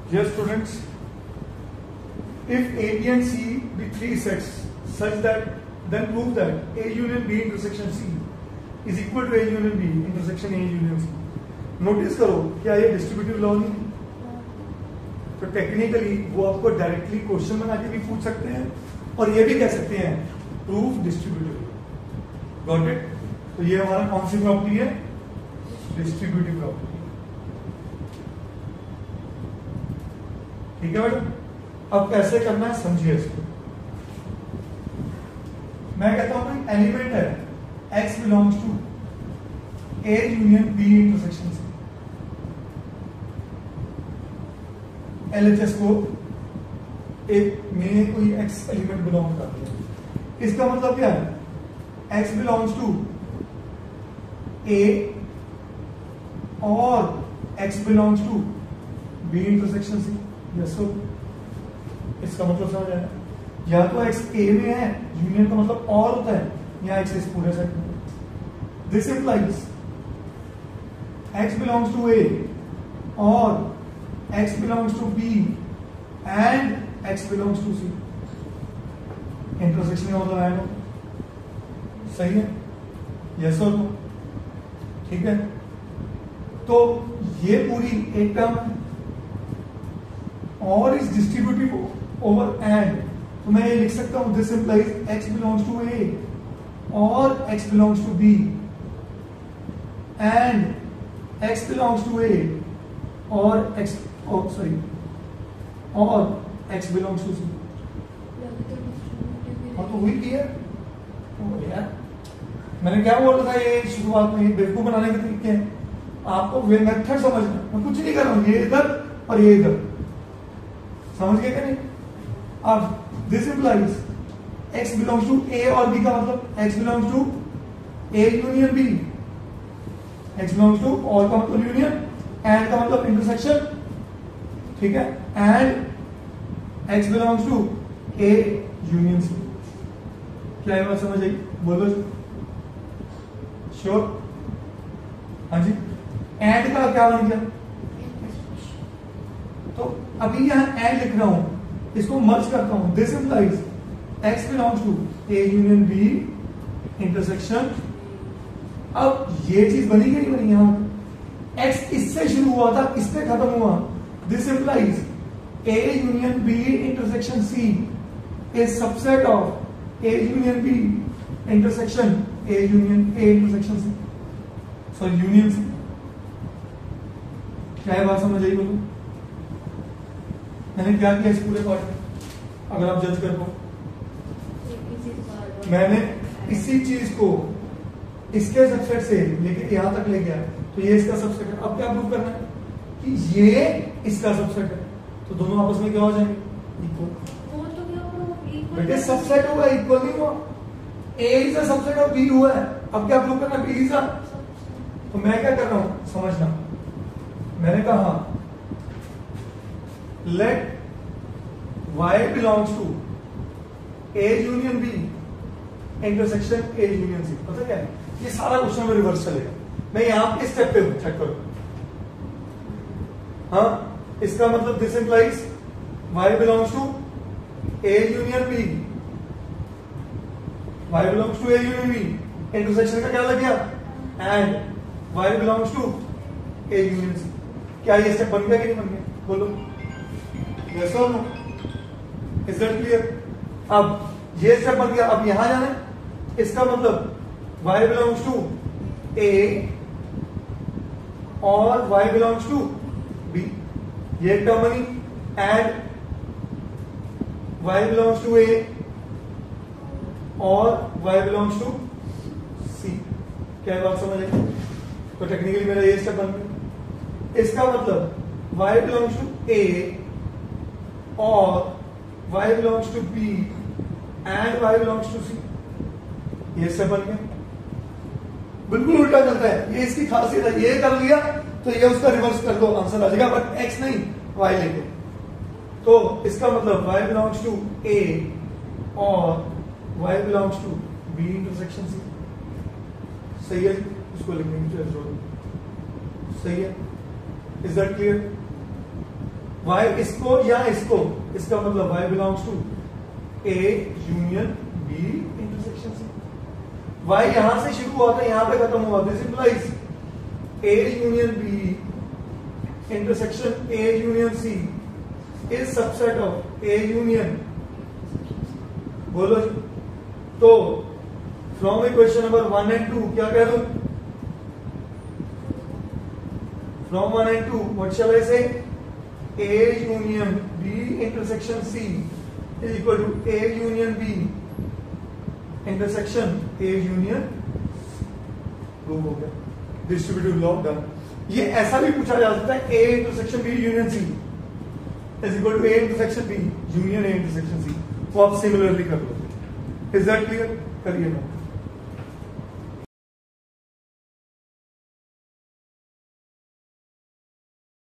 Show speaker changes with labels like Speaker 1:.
Speaker 1: Dear students, if A, B and C be three sets such that then prove that A union B intersection C is equal to A union B intersection A union C. Notice करो क्या ये distributive law नहीं है? तो technically वो आपको directly question बना के भी पूछ सकते हैं और ये भी कह सकते हैं प्रूफ डिस्ट्रीब्यूटिव। Got it? तो ये हमारा कौन सी प्रॉपर्टी है? Distributive property. ठीक है बेटा, अब कैसे करना है समझिए इसको। मैं कहता हूं कोई एलिमेंट है x belongs to A union B intersection से। LHS को एक में कोई x एलिमेंट बिलोंग करती है। इसका मतलब क्या है? x बिलोंग्स टू A और x belongs to B intersection से। यस, इसका मतलब समझ आया? या तो x A में है, यूनियन का मतलब और होता है, या x इस पूरे सेट में। This implies x belongs to A और x belongs to B and x belongs to C। Intersection का मतलब है ना? सही है? यस और नो? ठीक है, तो ये पूरी एक टर्म है और इस डिस्ट्रीब्यूटिव ओवर एंड, तो मैं ये लिख सकता हूं this implies x belongs to A और x belongs to B and x belongs to A और x बिलोंग्स टू C। हाँ तो वही क्लियर यार, मैंने क्या बोल रहा था ये शुरुआत में, बेवकूफ बनाने के तरीके हैं। आपको वे मेथड समझना, मैं कुछ नहीं कर रहा हूं, ये इधर और ये इधर, समझ गए क्या नहीं? अब this implies x belongs to A और B का मतलब x belongs to A union B, x belongs to और का मतलब यूनियन, एंड का मतलब इंटरसेक्शन। ठीक है, and x belongs to A union C। क्या ये बात समझ आई? बोलो श्योर? हाँ जी। एंड का क्या बन गया? तो अभी यहां एंड लिख रहा हूं, इसको मर्ज करता हूं। This implies x belongs to A union B intersection. अब ये चीज बनी कि नहीं बनी? यहां x इससे शुरू हुआ था, इससे खत्म हुआ। This implies A union B intersection C is subset of A union B intersection A union A intersection C, sorry union C। क्या है बात समझ आई? बोलो मैंने क्या किया इस पूरे पार्ट में, अगर आप जज कर पाओ। मैंने इसी चीज को इसके सबसेट से लेके यहां तक ले गया, तो ये इसका सबसेट है। अब क्या प्रूव करना है? कि ये इसका सबसेट है, तो दोनों आपस में क्या हो जाएंगे? इक्वल। बेटे सबसेट हुआ, इक्वल नहीं हुआ। A is a subset of B हुआ है। अब क्या प्रूव करना? B is a. तो मैं क्या कर रहा हूं समझना, मैंने कहा let y belongs to A union B intersection A union C। पता क्या है? ये सारा क्वेश्चन में रिवर्स चलेगा। मैं यहां पे स्टेप पे चेक करूं। हाँ, इसका मतलब this implies y belongs to A union B, y belongs to A union B intersection का क्या लग गया? And y belongs to A union C। क्या ये स्टेप बन गया कि नहीं बन गया? बोलो यस और नो? Is that clear? अब ये स्टेप बन गया, अब यहां जाना है। इसका मतलब y बिलोंग्स टू A और y बिलोंग्स टू B, ये एक टर्म बनी। And y belongs to A और y बिलोंग्स टू C। क्या बात समझ आई? तो टेक्निकली मेरा ये स्टेप बन गया। इसका मतलब y बिलोंग्स टू A और y belongs to B and y belongs to C, ये स्टेप बन गया। बिल्कुल उल्टा चलता है, ये इसकी खासियत है। ये कर लिया तो ये उसका रिवर्स कर दो, आंसर आ जाएगा, बट x नहीं y लेके। तो इसका मतलब y बिलोंग्स टू A और y belongs to B intersection C। सही है, इसको लिखने की जरूरत सही है। Is that clear? y इसको या इसको, इसका मतलब y belongs to A union B intersection C। y यहां से शुरू हुआ था, यहां पे खत्म हुआ, this implies A union B intersection A union C is subset of A union, बोलो जी। तो फ्रॉम इक्वेशन नंबर 1 and 2 क्या कह दूं? From 1 and 2, what shall I say? A union B intersection C is equal to A union B intersection A union, prove हो गया, distributive law done. ये ऐसा भी पूछा जा सकता है, A intersection B union C is equal to A intersection B union A intersection C, वो आप सिमिलरली कर लो। Is that clear? करिए ना।